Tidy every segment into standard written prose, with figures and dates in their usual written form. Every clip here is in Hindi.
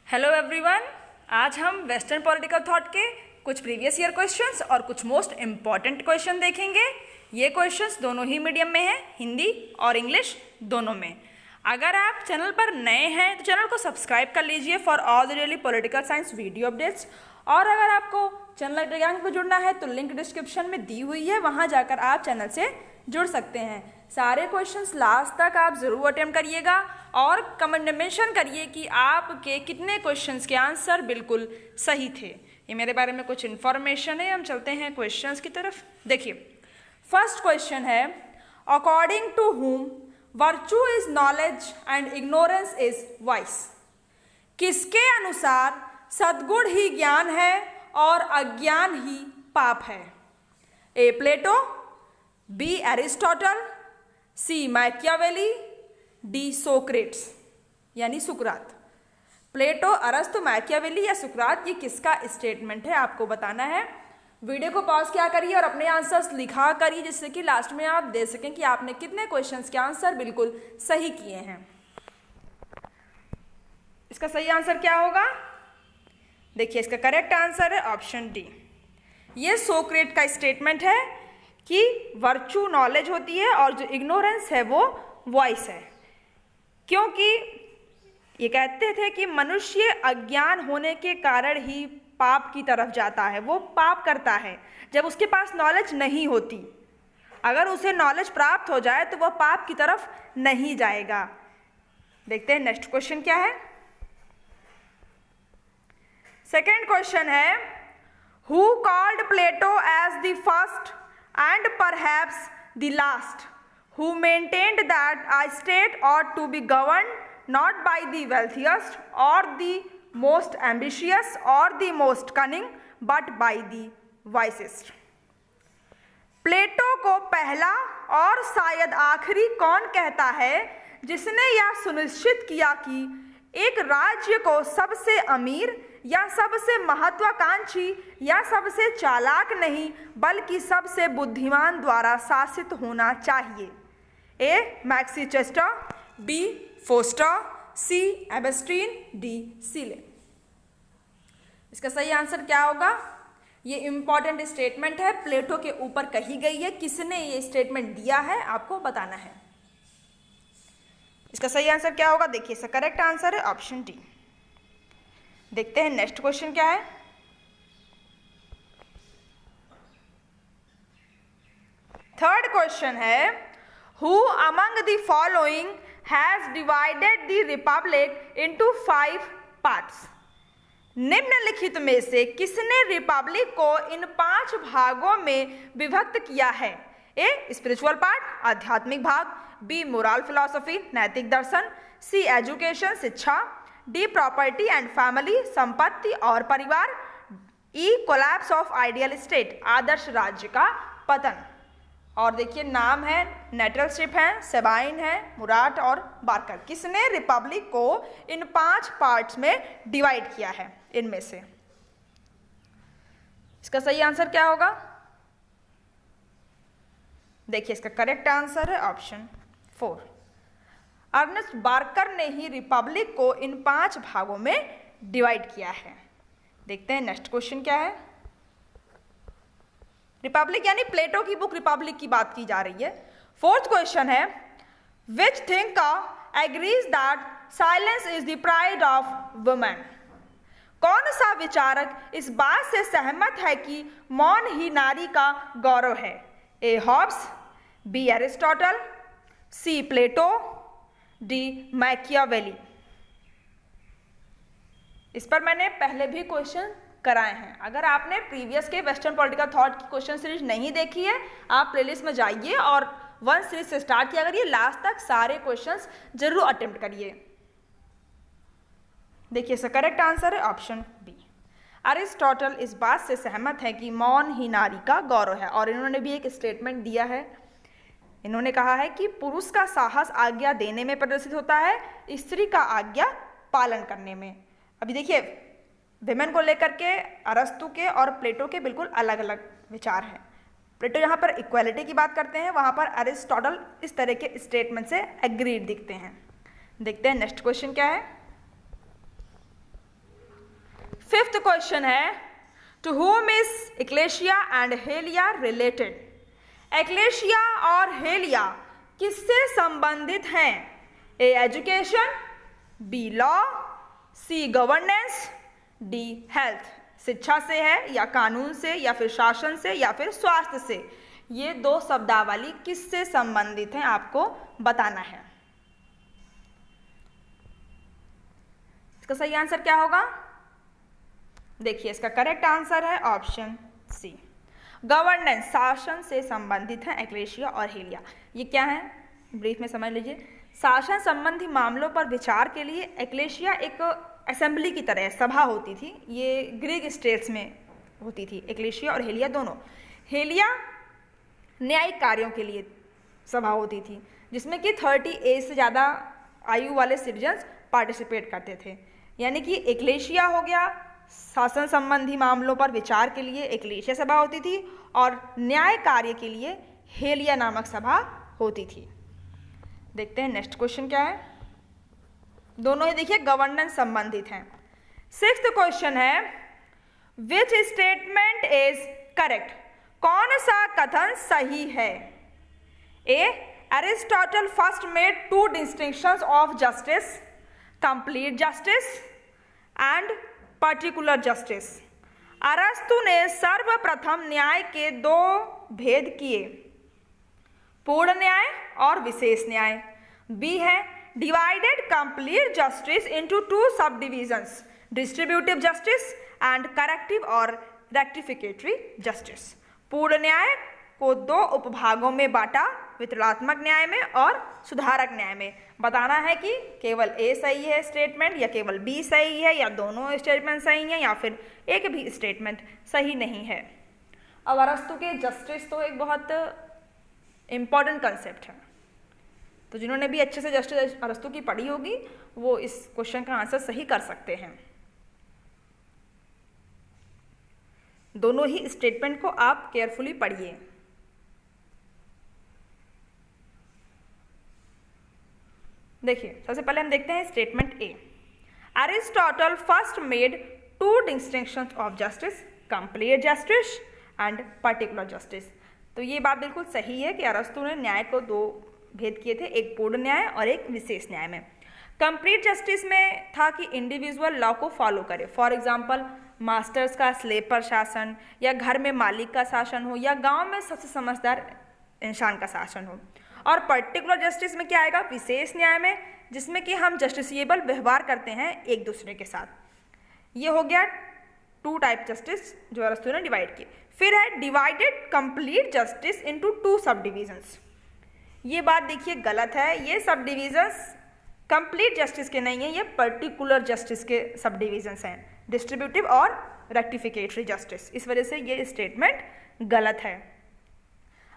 हेलो एवरीवन, आज हम वेस्टर्न पॉलिटिकल थॉट के कुछ प्रीवियस ईयर क्वेश्चंस और कुछ मोस्ट इम्पॉर्टेंट क्वेश्चन देखेंगे। ये क्वेश्चंस दोनों ही मीडियम में हैं, हिंदी और इंग्लिश दोनों में। अगर आप चैनल पर नए हैं तो चैनल को सब्सक्राइब कर लीजिए for all the daily political science video updates. और अगर आपको चैनल टेलीग्राम पर जुड़ना है तो लिंक डिस्क्रिप्शन में दी हुई है, वहाँ जाकर आप चैनल से जुड़ सकते हैं। सारे क्वेश्चंस लास्ट तक आप ज़रूर अटेम्प्ट करिएगा और कमेंट में मेंशन करिए कि आपके कितने क्वेश्चंस के आंसर बिल्कुल सही थे। ये मेरे बारे में कुछ इन्फॉर्मेशन है। हम चलते हैं क्वेश्चंस की तरफ। देखिए, फर्स्ट क्वेश्चन है, according to Hume virtue is knowledge and ignorance is vice. किसके अनुसार सद्गुण ही ज्ञान है और अज्ञान ही पाप है? ए प्लेटो, बी एरिस्टोटल, सी मैकियावेली, डी सोक्रेट्स यानी सुकरात। प्लेटो, अरस्तु, मैकियावेली या सुकरात, ये किसका स्टेटमेंट है आपको बताना है। वीडियो को पॉज किया करिए और अपने आंसर्स लिखा करिए, जिससे कि लास्ट में आप दे सकें कि आपने कितने क्वेश्चंस के आंसर बिल्कुल सही किए हैं। इसका सही आंसर क्या होगा? देखिए, इसका करेक्ट आंसर है ऑप्शन डी। ये सोक्रेट का स्टेटमेंट है कि वर्चू नॉलेज होती है और जो इग्नोरेंस है वो वॉइस है। क्योंकि ये कहते थे कि मनुष्य अज्ञान होने के कारण ही पाप की तरफ जाता है, वो पाप करता है जब उसके पास नॉलेज नहीं होती। अगर उसे नॉलेज प्राप्त हो जाए तो वह पाप की तरफ नहीं जाएगा। देखते हैं नेक्स्ट क्वेश्चन क्या है। सेकेंड क्वेश्चन है, who called Plato as the first and perhaps the last, who maintained that a state ought to be governed not by the wealthiest or the most ambitious or the most cunning but by the wisest। प्लेटो को पहला और शायद आखिरी कौन कहता है जिसने यह सुनिश्चित किया कि एक राज्य को सबसे अमीर या सबसे महत्वाकांक्षी या सबसे चालाक नहीं बल्कि सबसे बुद्धिमान द्वारा शासित होना चाहिए? ए मैक्सीचेस्टर, बी फोस्टर, सी एबस्टीन, डी सीले। इसका सही आंसर क्या होगा? ये इंपॉर्टेंट स्टेटमेंट है, प्लेटो के ऊपर कही गई है। किसने ये स्टेटमेंट दिया है आपको बताना है। इसका सही आंसर क्या होगा? देखिए, इसका करेक्ट आंसर है ऑप्शन डी। देखते हैं नेक्स्ट क्वेश्चन क्या है। थर्ड क्वेश्चन है, who among the following has divided the Republic into 5 parts. निम्नलिखित में से किसने रिपब्लिक को इन 5 भागों में विभक्त किया है? ए स्पिरिचुअल पार्ट, आध्यात्मिक भाग, बी मोरल फिलॉसफी, नैतिक दर्शन, सी एजुकेशन, शिक्षा, डी प्रॉपर्टी एंड फैमिली, संपत्ति और परिवार, ई कोलैप्स ऑफ आइडियल स्टेट, आदर्श राज्य का पतन। और देखिए, नाम है, नेटलशिप है, सेबाइन है, मुराट और बार्कर। किसने रिपब्लिक को इन 5 पार्ट्स में डिवाइड किया है इनमें से? इसका सही आंसर क्या होगा? देखिए, इसका करेक्ट आंसर है ऑप्शन 4। अर्नेस्ट बार्कर ने ही रिपब्लिक को इन 5 भागों में डिवाइड किया है। देखते हैं नेक्स्ट क्वेश्चन क्या है। रिपब्लिक यानी प्लेटो की बुक रिपब्लिक की बात की जा रही है। फोर्थ क्वेश्चन है, which thinker agrees that silence is the pride of women. कौन सा विचारक इस बात से सहमत है कि मौन ही नारी का गौरव है? ए हॉब्स, बी एरिस्टोटल, सी प्लेटो, डी मैकियावेली। इस पर मैंने पहले भी क्वेश्चन कराए हैं। अगर आपने प्रीवियस के वेस्टर्न पॉलिटिकल थॉट की क्वेश्चन सीरीज नहीं देखी है, आप प्लेलिस्ट में जाइए और 1 सीरीज से स्टार्ट किया करिए, लास्ट तक सारे क्वेश्चंस जरूर अटेम्प्ट करिए। देखिए, इसका करेक्ट आंसर है ऑप्शन बी। अरिस्टोटल इस बात से सहमत है कि मौन ही नारी का गौरव है और इन्होंने भी एक स्टेटमेंट दिया है। इन्होंने कहा है कि पुरुष का साहस आज्ञा देने में प्रदर्शित होता है, स्त्री का आज्ञा पालन करने में। अभी देखिए, विमेन को लेकर के अरस्तु के और प्लेटो के बिल्कुल अलग अलग विचार हैं। प्लेटो यहाँ पर इक्वालिटी की बात करते हैं, वहाँ पर अरिस्टोटल इस तरह के स्टेटमेंट से एग्रीड दिखते हैं। देखते हैं नेक्स्ट क्वेश्चन क्या है। फिफ्थ क्वेश्चन है, to whom is Ecclesia and Helia related? Ecclesia और हेलिया किससे संबंधित हैं? A education, B law, C governance, D health. शिक्षा से है या कानून से या फिर शासन से या फिर स्वास्थ्य से। ये दो शब्दावली किससे संबंधित हैं आपको बताना है। इसका सही आंसर क्या होगा? देखिए, इसका करेक्ट आंसर है ऑप्शन सी, गवर्नेंस, शासन से संबंधित है एक्लेशिया और हेलिया। ये क्या है, ब्रीफ में समझ लीजिए। शासन संबंधी मामलों पर विचार के लिए एक्लेशिया एक असेंबली की तरह सभा होती थी। ये ग्रीक स्टेट्स में होती थी, एक्लेशिया और हेलिया दोनों। हेलिया न्यायिक कार्यों के लिए सभा होती थी, जिसमें कि 30 एज से ज़्यादा आयु वाले सिटीजन्स पार्टिसिपेट करते थे। यानी कि एक्लेशिया हो गया शासन संबंधी मामलों पर विचार के लिए एक्लेशिया सभा होती थी, और न्याय कार्य के लिए हेलिया नामक सभा होती थी। देखते हैं नेक्स्ट क्वेश्चन क्या है। दोनों ही देखिए गवर्नेंस संबंधित हैं। सिक्स्थ क्वेश्चन है, विच स्टेटमेंट इज करेक्ट? कौन सा कथन सही है? A, Aristotle first made 2 distinctions of justice, complete justice and particular justice. अरस्तु ने सर्वप्रथम न्याय के 2 भेद किए, पूर्ण न्याय और विशेष न्याय। बी है, डिवाइडेड कंप्लीट जस्टिस इनटू 2 सब divisions, distributive justice and corrective और रेक्टिफिकेटरी जस्टिस। पूर्ण न्याय को 2 उपभागों में बांटा, वितरणात्मक न्याय में और सुधारक न्याय में। बताना है कि केवल ए सही है स्टेटमेंट, या केवल बी सही है, या दोनों स्टेटमेंट सही हैं, या फिर एक भी स्टेटमेंट सही नहीं है। अब अरस्तु के जस्टिस तो एक बहुत इम्पॉर्टेंट कंसेप्ट है, तो जिन्होंने भी अच्छे से जस्टिस अरस्तु की पढ़ी होगी वो इस क्वेश्चन का आंसर सही कर सकते हैं। दोनों ही स्टेटमेंट को आप केयरफुली पढ़िए। देखिए, सबसे पहले हम देखते हैं statement A. Aristotle first made 2 distinctions of justice, complete justice and particular justice. तो ये बात बिल्कुल सही है कि अरस्तु ने न्याय को 2 भेद किए थे, एक पूर्ण न्याय और एक विशेष न्याय में। कंप्लीट जस्टिस में था कि इंडिविजुअल लॉ को फॉलो करे। फॉर एग्जाम्पल, मास्टर्स का स्लेव पर शासन, या घर में मालिक का शासन हो, या गांव में सबसे समझदार इंसान का शासन हो। और पर्टिकुलर जस्टिस में क्या आएगा? विशेष न्याय में, जिसमें कि हम जस्टिसेबल व्यवहार करते हैं एक दूसरे के साथ। ये हो गया 2 टाइप जस्टिस जो अरस्तु ने डिवाइड किए। फिर है डिवाइडेड कंप्लीट जस्टिस इनटू 2 सब डिविजन्स। ये बात देखिए गलत है, ये सब डिविजन्स कंप्लीट जस्टिस के नहीं है, ये पर्टिकुलर जस्टिस के सब डिविजन्स हैं, डिस्ट्रीब्यूटिव और रेक्टिफिकेटरी जस्टिस। इस वजह से ये स्टेटमेंट गलत है।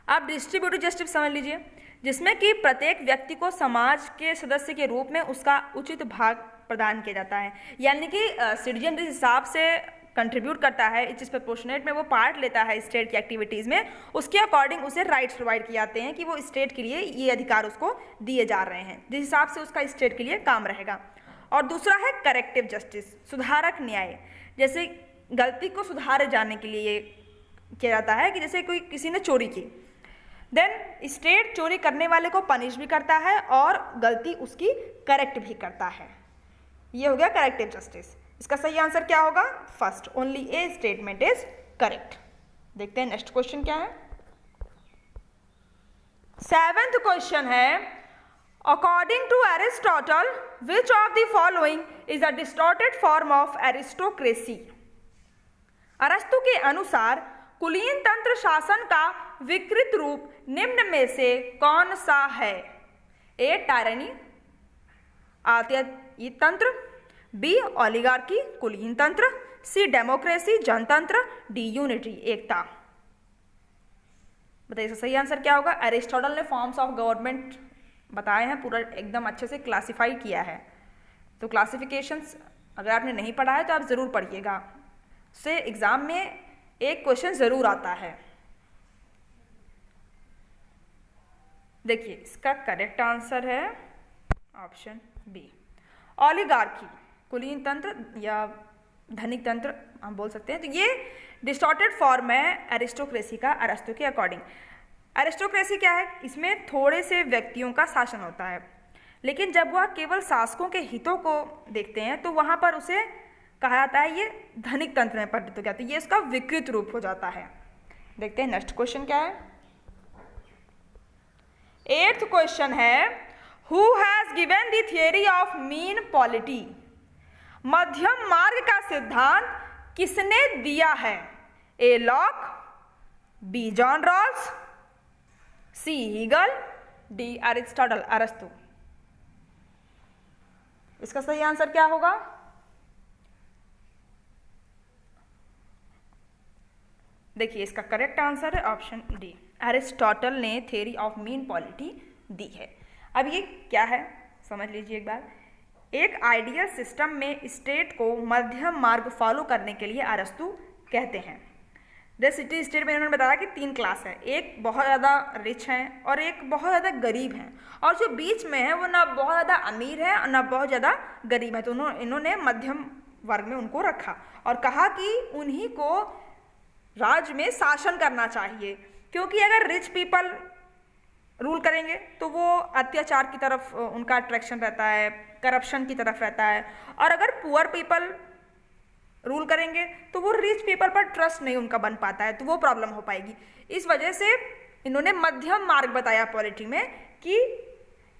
आप डिस्ट्रीब्यूटिव जस्टिस समझ लीजिए, जिसमें कि प्रत्येक व्यक्ति को समाज के सदस्य के रूप में उसका उचित भाग प्रदान किया जाता है। यानी कि सिटीजन जिस हिसाब से कंट्रीब्यूट करता है, इस प्रोपोर्शनेट में वो पार्ट लेता है स्टेट की एक्टिविटीज़ में, उसके अकॉर्डिंग उसे राइट्स प्रोवाइड किए जाते हैं कि वो स्टेट के लिए ये अधिकार उसको दिए जा रहे हैं, जिस हिसाब से उसका स्टेट के लिए काम रहेगा। और दूसरा है करेक्टिव जस्टिस, सुधारक न्याय। जैसे गलती को सुधारे जाने के लिए ये किया जाता है कि जैसे कोई किसी ने चोरी की, देन स्टेट चोरी करने वाले को पनिश भी करता है और गलती उसकी करेक्ट भी करता है। ये हो गया करेक्टिव जस्टिस। इसका सही आंसर क्या होगा? First, only A statement is correct. देखते हैं नेक्स्ट क्वेश्चन क्या है। 7th क्वेश्चन है, according to Aristotle which of the following is a distorted form of aristocracy? अरस्तु के अनुसार कुलीन तंत्र शासन का विकृत रूप निम्न में से कौन सा है? ए टायरनी, आतिथ्य तंत्र, बी ओलिगार्की कुलीन तंत्र, सी डेमोक्रेसी जनतंत्र, डी यूनिटी एकता। बताइए इसका सही आंसर क्या होगा? एरिस्टोटल ने फॉर्म्स ऑफ गवर्नमेंट बताए हैं, पूरा एकदम अच्छे से क्लासिफाई किया है। तो क्लासिफिकेशंस अगर आपने नहीं पढ़ा है तो आप ज़रूर पढ़िएगा, उससे एग्जाम में एक क्वेश्चन ज़रूर आता है। देखिए इसका करेक्ट आंसर है ऑप्शन बी, ओलिगार्की कुलीन तंत्र या धनिक तंत्र हम बोल सकते हैं। तो ये डिस्टॉर्टेड फॉर्म है एरिस्टोक्रेसी का अरस्तु के अकॉर्डिंग। एरिस्टोक्रेसी क्या है? इसमें थोड़े से व्यक्तियों का शासन होता है, लेकिन जब वह केवल शासकों के हितों को देखते हैं तो वहाँ पर उसे कहा जाता है ये धनिक तंत्र में परिणत हो जाता है, ये इसका विकृत रूप हो जाता है। देखते हैं नेक्स्ट क्वेश्चन क्या है। 8th क्वेश्चन है, who has given the theory of mean polity? मध्यम मार्ग का सिद्धांत किसने दिया है? ए लॉक, बी जॉन रॉल्स, सी हीगल, डी अरिस्टोटल अरस्तु। इसका सही आंसर क्या होगा? देखिए इसका करेक्ट आंसर है ऑप्शन डी, अरिस्टोटल ने थ्योरी ऑफ मीन पॉलिटी दी है। अब ये क्या है समझ लीजिए एक बार। एक आइडियल सिस्टम में स्टेट को मध्यम मार्ग फॉलो करने के लिए अरस्तु कहते हैं। द सिटी स्टेट में इन्होंने बताया कि 3 क्लास है, एक बहुत ज़्यादा रिच है और एक बहुत ज़्यादा गरीब है, और जो बीच में है वो ना बहुत ज़्यादा अमीर है और ना बहुत ज़्यादा गरीब है। तो इन्होंने मध्यम वर्ग में उनको रखा और कहा कि उन्हीं को राज्य में शासन करना चाहिए, क्योंकि अगर रिच पीपल रूल करेंगे तो वो अत्याचार की तरफ उनका अट्रैक्शन रहता है, करप्शन की तरफ रहता है, और अगर पुअर पीपल रूल करेंगे तो वो रिच पीपल पर ट्रस्ट नहीं उनका बन पाता है, तो वो प्रॉब्लम हो पाएगी। इस वजह से इन्होंने मध्यम मार्ग बताया पॉलिटी में कि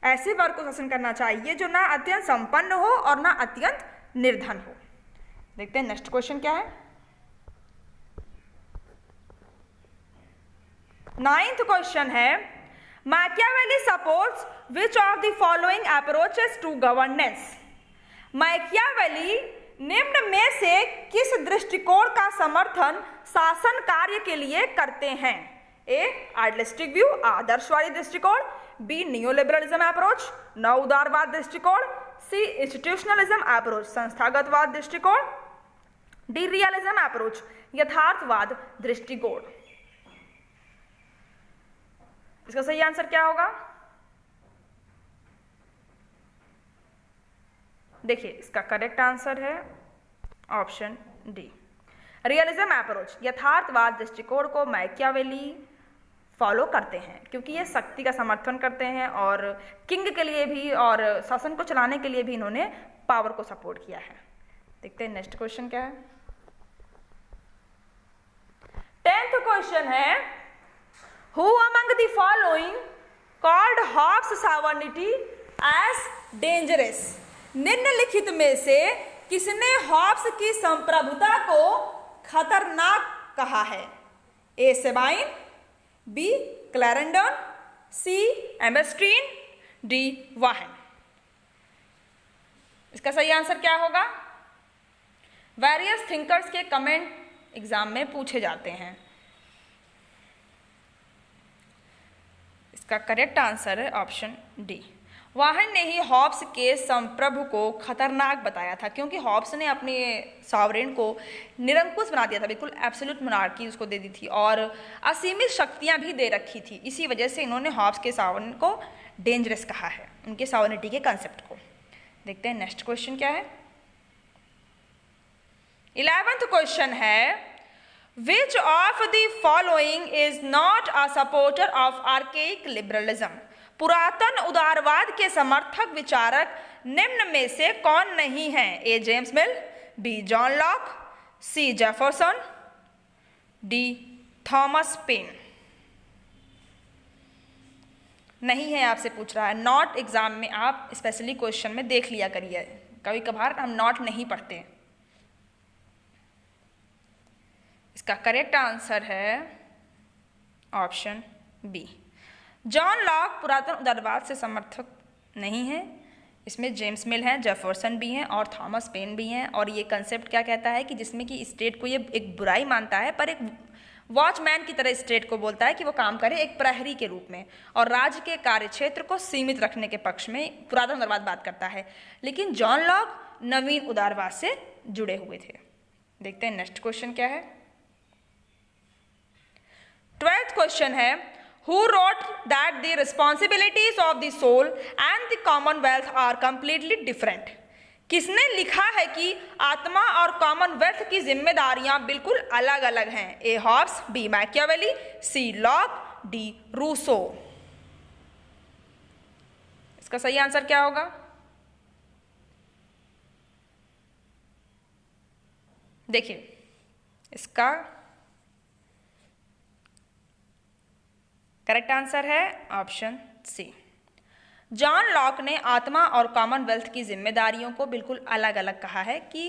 ऐसे वर्ग को शासन करना चाहिए जो ना अत्यंत संपन्न हो और ना अत्यंत निर्धन हो। देखते हैं नेक्स्ट क्वेश्चन क्या है। 9th क्वेश्चन है, Machiavelli supports which of the following approaches to governance? Machiavelli निम्न में से किस दृष्टिकोण का समर्थन शासन कार्य के लिए करते हैं? ए आइडियलिस्टिक व्यू, आदर्शवादी दृष्टिकोण, बी नियोलिबरलिज्म अप्रोच, नव उदारवाद दृष्टिकोण, सी इंस्टीट्यूशनलिज्म अप्रोच, संस्थागतवाद दृष्टिकोण, डी रियलिज्म अप्रोच, यथार्थवाद दृष्टिकोण। इसका सही आंसर क्या होगा? देखिए इसका करेक्ट आंसर है ऑप्शन डी, रियलिज्म अप्रोच। यथार्थवाद दृष्टिकोण को मैकियावेली फॉलो करते हैं क्योंकि ये शक्ति का समर्थन करते हैं और किंग के लिए भी और शासन को चलाने के लिए भी इन्होंने पावर को सपोर्ट किया है। देखते हैं नेक्स्ट क्वेश्चन क्या है। 10th क्वेश्चन है, Who among the following called Hobbes' sovereignty as dangerous? निम्नलिखित में से किसने हॉब्स की संप्रभुता को खतरनाक कहा है? ए सेबाइन, बी क्लैरेंडन, सी एम्बर्स्ट्रीन, डी वाहन। इसका सही आंसर क्या होगा? वेरियस थिंकर्स के कमेंट एग्जाम में पूछे जाते हैं। इसका करेक्ट आंसर है ऑप्शन डी, वाहन ने ही हॉब्स के संप्रभु को खतरनाक बताया था, क्योंकि हॉब्स ने अपने सॉवरेन को निरंकुश बना दिया था, बिल्कुल एब्सोल्यूट मोनार्की उसको दे दी थी और असीमित शक्तियां भी दे रखी थी। इसी वजह से इन्होंने हॉब्स के सॉवरेन को डेंजरस कहा है, उनके सॉवरेनिटी के कंसेप्ट को। देखते हैं नेक्स्ट क्वेश्चन क्या है। 11th क्वेश्चन है, Which of the following is not a supporter of archaic liberalism? पुरातन उदारवाद के समर्थक विचारक निम्न में से कौन नहीं है? A James Mill, B John Locke, C Jefferson, D Thomas Paine. नहीं है आपसे पूछ रहा है, नॉट एग्जाम में आप स्पेशली क्वेश्चन में देख लिया करिए, कभी कभार हम नॉट नहीं पढ़ते। इसका करेक्ट आंसर है ऑप्शन बी, जॉन लॉक पुरातन उदारवाद से समर्थक नहीं है। इसमें जेम्स मिल हैं, जेफरसन भी हैं और थॉमस पेन भी हैं। और ये कंसेप्ट क्या कहता है कि जिसमें कि स्टेट को ये एक बुराई मानता है, पर एक वॉचमैन की तरह स्टेट को बोलता है कि वो काम करे एक प्रहरी के रूप में, और राज्य के कार्यक्षेत्र को सीमित रखने के पक्ष में पुरातन उदारवाद बात करता है। लेकिन जॉन लॉक नवीन उदारवाद से जुड़े हुए थे। देखते हैं नेक्स्ट क्वेश्चन क्या है। 12th क्वेश्चन है, Who wrote that the responsibilities of the soul and the commonwealth are completely different? किसने लिखा है कि आत्मा और कॉमनवेल्थ की जिम्मेदारियां बिल्कुल अलग अलग हैं? ए हॉब्स, बी मैकियावेली, सी लॉक, डी रूसो। इसका सही आंसर क्या होगा? देखिए, इसका करेक्ट आंसर है ऑप्शन सी। जॉन लॉक ने आत्मा और कॉमनवेल्थ की जिम्मेदारियों को बिल्कुल अलग अलग कहा है कि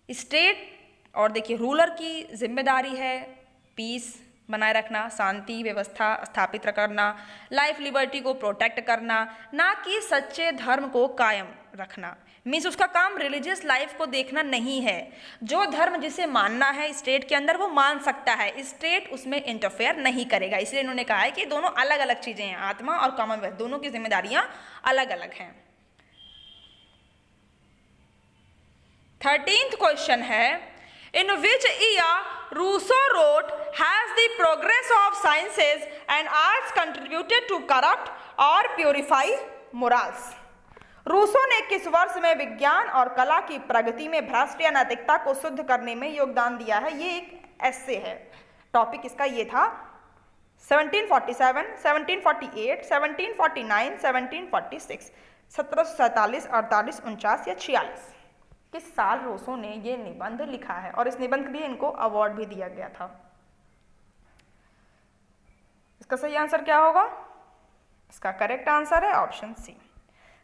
स्टेट और देखिए रूलर की जिम्मेदारी है पीस बनाए रखना, शांति व्यवस्था स्थापित करना, लाइफ लिबर्टी को प्रोटेक्ट करना, ना कि सच्चे धर्म को कायम रखना। मीन्स उसका काम रिलीजियस लाइफ को देखना नहीं है। जो धर्म जिसे मानना है स्टेट के अंदर वो मान सकता है, स्टेट उसमें इंटरफेयर नहीं करेगा। इसलिए इन्होंने कहा है कि दोनों अलग अलग चीजें हैं, आत्मा और कॉमनवेल्थ दोनों की जिम्मेदारियां अलग अलग हैं। 13th क्वेश्चन है, in which year Rousseau wrote has the progress of sciences and arts contributed to corrupt और प्योरीफाई मोरल्स। रूसो ने किस वर्ष में विज्ञान और कला की प्रगति में भ्रष्ट या नैतिकता को शुद्ध करने में योगदान दिया है? ये एक एस्से है, टॉपिक इसका ये था 1747, 1748, 1749, 1746, 1747, 48, 49 या 46। किस साल रूसो ने ये निबंध लिखा है और इस निबंध के लिए इनको अवार्ड भी दिया गया था? इसका सही आंसर क्या होगा? इसका करेक्ट आंसर है ऑप्शन सी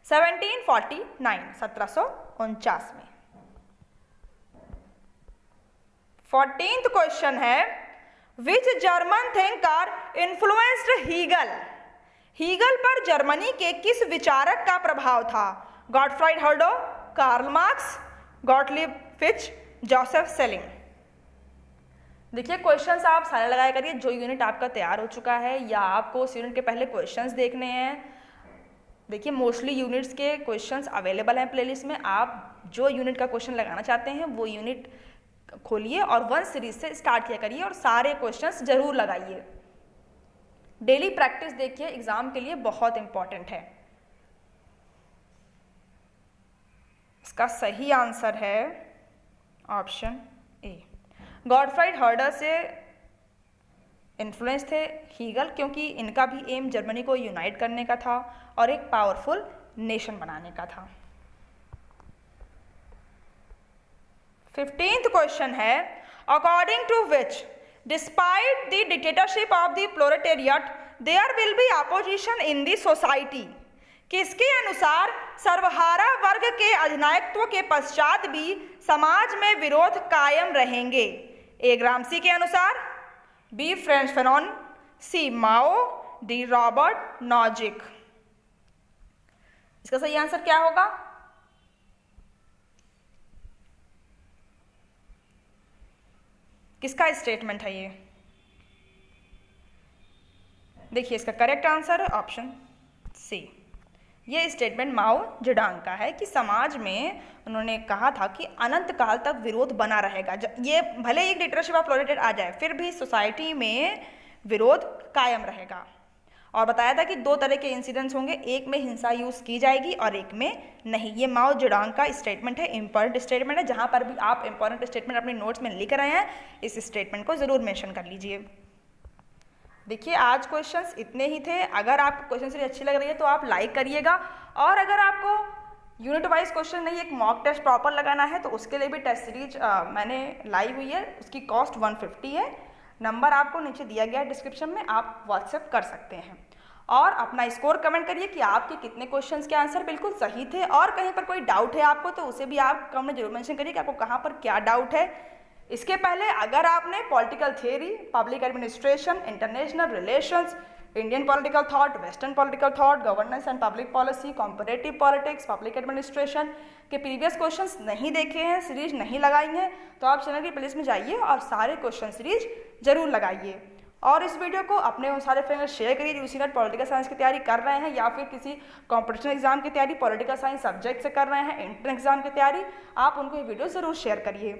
1749, 1749 में। 14th क्वेश्चन है, which German thinker influenced Hegel? Hegel पर जर्मनी के किस विचारक का प्रभाव था? Gottfried Herder, Karl Marx, Gottlieb Fichte, Joseph Schelling. देखिए क्वेश्चंस आप सारे लगाया करिए। जो यूनिट आपका तैयार हो चुका है या आपको उस यूनिट के पहले क्वेश्चंस देखने हैं, देखिए मोस्टली यूनिट्स के क्वेश्चंस अवेलेबल हैं प्लेलिस्ट में। आप जो यूनिट का क्वेश्चन लगाना चाहते हैं वो यूनिट खोलिए और 1 सीरीज से स्टार्ट किया करिए और सारे क्वेश्चंस जरूर लगाइए। डेली प्रैक्टिस देखिए, एग्जाम के लिए बहुत इंपॉर्टेंट है। इसका सही आंसर है ऑप्शन ए। गॉटफ्राइड हर्डर से इन्फ्लुएंस थे हीगल, क्योंकि इनका भी एम जर्मनी को यूनाइट करने का था और एक पावरफुल नेशन बनाने का था। 15th क्वेश्चन है, according to which despite the dictatorship of the proletariat there will be opposition in the society. किसके अनुसार सर्वहारा वर्ग के अधिनायकत्व के पश्चात भी समाज में विरोध कायम रहेंगे? ए ग्रामसी के अनुसार, बी फ्रेंच फैनॉन, सी माओ, डी रॉबर्ट नॉजिक। इसका सही आंसर क्या होगा? किसका स्टेटमेंट है ये? देखिए इसका करेक्ट आंसर है ऑप्शन सी। ये स्टेटमेंट माओ जेडोंग का है कि समाज में उन्होंने कहा था कि अनंत काल तक विरोध बना रहेगा। ये भले एक डिक्टेटरशिप ऑफ प्रोलेटेरिएट आ जाए फिर भी सोसाइटी में विरोध कायम रहेगा। और बताया था कि 2 तरह के इंसिडेंट्स होंगे, एक में हिंसा यूज की जाएगी और एक में नहीं। ये माओ जेडोंग का स्टेटमेंट है, इंपॉर्टेंट स्टेटमेंट है। जहाँ पर भी आप इंपॉर्टेंट स्टेटमेंट अपने नोट्स में लिख रहे हैं इस स्टेटमेंट को जरूर मेंशन कर लीजिए। देखिए आज क्वेश्चंस इतने ही थे। अगर आपको क्वेश्चन सीरीज अच्छी लग रही है तो आप लाइक करिएगा, और अगर आपको यूनिट वाइज क्वेश्चन नहीं एक मॉक टेस्ट प्रॉपर लगाना है तो उसके लिए भी टेस्ट सीरीज मैंने लाई हुई है। उसकी कॉस्ट 150 है। नंबर आपको नीचे दिया गया है डिस्क्रिप्शन में, आप व्हाट्सएप कर सकते हैं। और अपना स्कोर कमेंट करिए कि आपके कितने क्वेश्चंस के आंसर बिल्कुल सही थे, और कहीं पर कोई डाउट है आपको तो उसे भी आप कमेंट में जरूर मेंशन करिए कि आपको कहाँ पर क्या डाउट है। इसके पहले अगर आपने political theory, public administration, international relations, Indian political thought, western political thought, governance and public policy, comparative politics, public administration के प्रीवियस क्वेश्चंस नहीं देखे हैं, सीरीज नहीं लगाई हैं, तो आप चैनल की प्लेलिस्ट में जाइए और सारे क्वेश्चन सीरीज जरूर लगाइए। और इस वीडियो को अपने उन सारे फ्रेंड्स शेयर करिए जो इसी नेट पॉलिटिकल साइंस की तैयारी कर रहे हैं या फिर किसी कॉम्पिटिशन एग्जाम की तैयारी पॉलिटिकल साइंस सब्जेक्ट से कर रहे हैं, एंट्रेंस एग्जाम की तैयारी। आप उनको ये वीडियो जरूर शेयर करिए।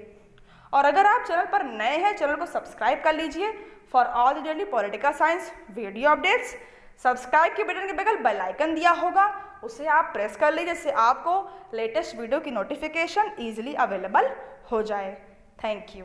और अगर आप चैनल पर नए हैं, चैनल को सब्सक्राइब कर लीजिए for all the daily political science video updates. Subscribe के बटन के बगल बेल आइकन दिया होगा, उसे आप प्रेस कर लीजिए, जिससे आपको लेटेस्ट वीडियो की नोटिफिकेशन ईजिली अवेलेबल हो जाए। Thank you.